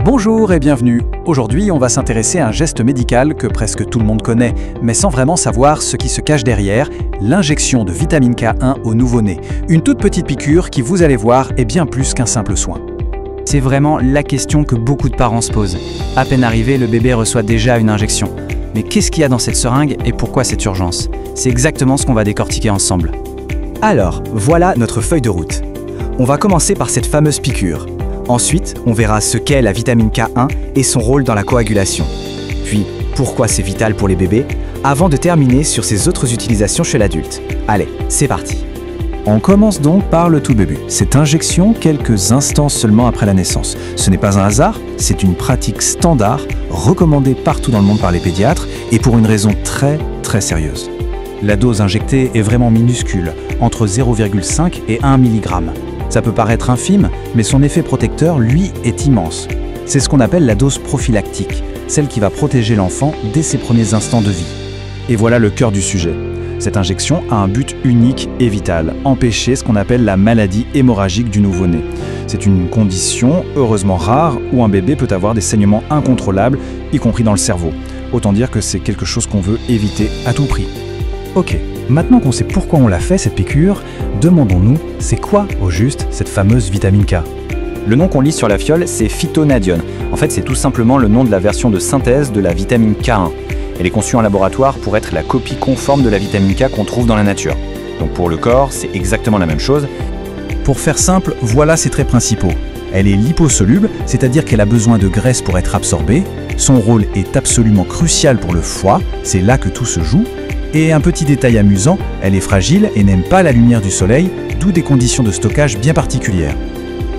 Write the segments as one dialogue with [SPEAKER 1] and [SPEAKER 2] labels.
[SPEAKER 1] Bonjour et bienvenue. Aujourd'hui, on va s'intéresser à un geste médical que presque tout le monde connaît, mais sans vraiment savoir ce qui se cache derrière, l'injection de vitamine K1 au nouveau-né. Une toute petite piqûre qui, vous allez voir, est bien plus qu'un simple soin.
[SPEAKER 2] C'est vraiment la question que beaucoup de parents se posent. À peine arrivé, le bébé reçoit déjà une injection. Mais qu'est-ce qu'il y a dans cette seringue et pourquoi cette urgence? C'est exactement ce qu'on va décortiquer ensemble.
[SPEAKER 3] Alors, voilà notre feuille de route. On va commencer par cette fameuse piqûre. Ensuite, on verra ce qu'est la vitamine K1 et son rôle dans la coagulation. Puis, pourquoi c'est vital pour les bébés, avant de terminer sur ses autres utilisations chez l'adulte. Allez, c'est parti.
[SPEAKER 1] On commence donc par le tout début. Cette injection quelques instants seulement après la naissance. Ce n'est pas un hasard, c'est une pratique standard, recommandée partout dans le monde par les pédiatres et pour une raison très sérieuse. La dose injectée est vraiment minuscule, entre 0,5 et 1 mg. Ça peut paraître infime, mais son effet protecteur, lui, est immense. C'est ce qu'on appelle la dose prophylactique, celle qui va protéger l'enfant dès ses premiers instants de vie. Et voilà le cœur du sujet. Cette injection a un but unique et vital, empêcher ce qu'on appelle la maladie hémorragique du nouveau-né. C'est une condition, heureusement rare, où un bébé peut avoir des saignements incontrôlables, y compris dans le cerveau. Autant dire que c'est quelque chose qu'on veut éviter à tout prix. Ok, maintenant qu'on sait pourquoi on l'a fait, cette piqûre, demandons-nous, c'est quoi, au juste, cette fameuse vitamine K?
[SPEAKER 2] Le nom qu'on lit sur la fiole, c'est phytonadione. En fait, c'est tout simplement le nom de la version de synthèse de la vitamine K1. Elle est conçue en laboratoire pour être la copie conforme de la vitamine K qu'on trouve dans la nature. Donc pour le corps, c'est exactement la même chose.
[SPEAKER 1] Pour faire simple, voilà ses traits principaux. Elle est liposoluble, c'est-à-dire qu'elle a besoin de graisse pour être absorbée. Son rôle est absolument crucial pour le foie, c'est là que tout se joue. Et un petit détail amusant, elle est fragile et n'aime pas la lumière du soleil, d'où des conditions de stockage bien particulières.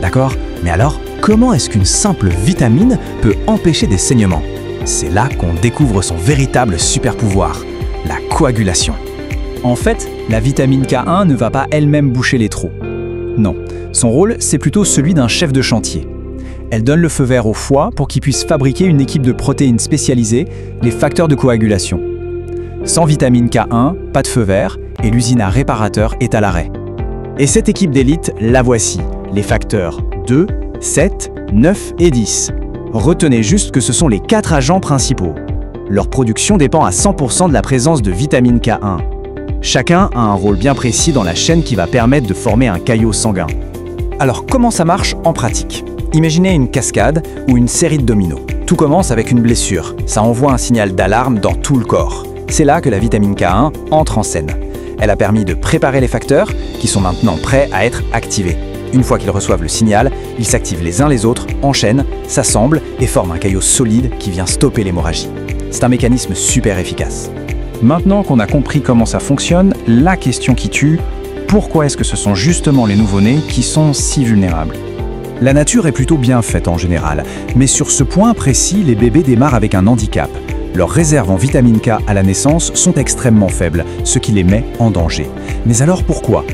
[SPEAKER 3] D'accord, mais alors, comment est-ce qu'une simple vitamine peut empêcher des saignements? C'est là qu'on découvre son véritable super-pouvoir, la coagulation.
[SPEAKER 1] En fait, la vitamine K1 ne va pas elle-même boucher les trous. Non, son rôle, c'est plutôt celui d'un chef de chantier. Elle donne le feu vert au foie pour qu'il puisse fabriquer une équipe de protéines spécialisées, les facteurs de coagulation. Sans vitamine K1, pas de feu vert, et l'usine à réparateur est à l'arrêt. Et cette équipe d'élite, la voici, les facteurs 2, 7, 9 et 10. Retenez juste que ce sont les 4 agents principaux. Leur production dépend à 100% de la présence de vitamine K1. Chacun a un rôle bien précis dans la chaîne qui va permettre de former un caillot sanguin. Alors comment ça marche en pratique? Imaginez une cascade ou une série de dominos. Tout commence avec une blessure. Ça envoie un signal d'alarme dans tout le corps. C'est là que la vitamine K1 entre en scène. Elle a permis de préparer les facteurs qui sont maintenant prêts à être activés. Une fois qu'ils reçoivent le signal, ils s'activent les uns les autres, enchaînent, s'assemblent et forment un caillot solide qui vient stopper l'hémorragie. C'est un mécanisme super efficace. Maintenant qu'on a compris comment ça fonctionne, la question qui tue, pourquoi est-ce que ce sont justement les nouveau-nés qui sont si vulnérables? La nature est plutôt bien faite en général, mais sur ce point précis, les bébés démarrent avec un handicap. Leurs réserves en vitamine K à la naissance sont extrêmement faibles, ce qui les met en danger. Mais alors pourquoi?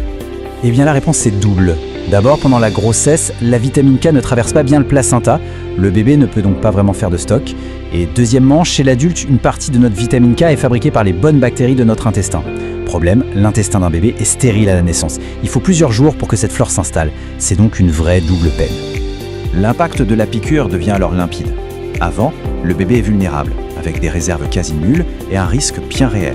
[SPEAKER 1] Eh bien la réponse est double. D'abord, pendant la grossesse, la vitamine K ne traverse pas bien le placenta, le bébé ne peut donc pas vraiment faire de stock. Et deuxièmement, chez l'adulte, une partie de notre vitamine K est fabriquée par les bonnes bactéries de notre intestin. Problème, l'intestin d'un bébé est stérile à la naissance. Il faut plusieurs jours pour que cette flore s'installe. C'est donc une vraie double peine. L'impact de la piqûre devient alors limpide. Avant, le bébé est vulnérable, avec des réserves quasi nulles et un risque bien réel.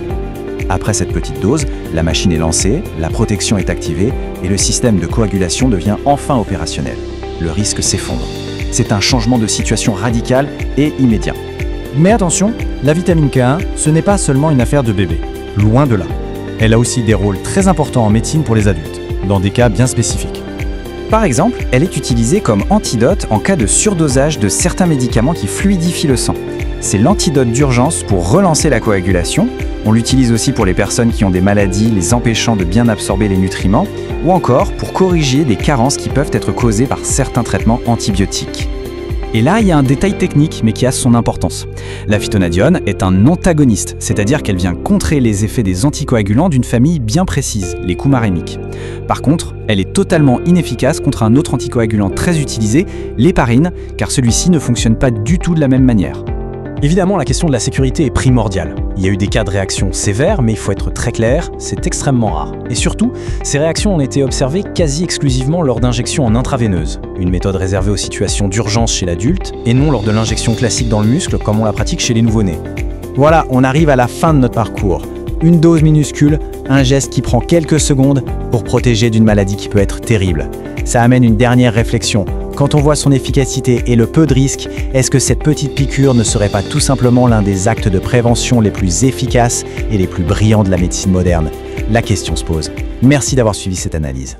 [SPEAKER 1] Après cette petite dose, la machine est lancée, la protection est activée et le système de coagulation devient enfin opérationnel. Le risque s'effondre. C'est un changement de situation radical et immédiat. Mais attention, la vitamine K1, ce n'est pas seulement une affaire de bébé. Loin de là. Elle a aussi des rôles très importants en médecine pour les adultes, dans des cas bien spécifiques. Par exemple, elle est utilisée comme antidote en cas de surdosage de certains médicaments qui fluidifient le sang. C'est l'antidote d'urgence pour relancer la coagulation. On l'utilise aussi pour les personnes qui ont des maladies les empêchant de bien absorber les nutriments, ou encore pour corriger des carences qui peuvent être causées par certains traitements antibiotiques. Et là, il y a un détail technique, mais qui a son importance. La phytonadione est un antagoniste, c'est-à-dire qu'elle vient contrer les effets des anticoagulants d'une famille bien précise, les coumarémiques. Par contre, elle est totalement inefficace contre un autre anticoagulant très utilisé, l'héparine, car celui-ci ne fonctionne pas du tout de la même manière.
[SPEAKER 4] Évidemment, la question de la sécurité est primordiale. Il y a eu des cas de réactions sévères, mais il faut être très clair, c'est extrêmement rare. Et surtout, ces réactions ont été observées quasi exclusivement lors d'injections en intraveineuse, une méthode réservée aux situations d'urgence chez l'adulte, et non lors de l'injection classique dans le muscle comme on la pratique chez les nouveau-nés.
[SPEAKER 3] Voilà, on arrive à la fin de notre parcours. Une dose minuscule, un geste qui prend quelques secondes pour protéger d'une maladie qui peut être terrible. Ça amène une dernière réflexion. Quand on voit son efficacité et le peu de risques, est-ce que cette petite piqûre ne serait pas tout simplement l'un des actes de prévention les plus efficaces et les plus brillants de la médecine moderne? La question se pose. Merci d'avoir suivi cette analyse.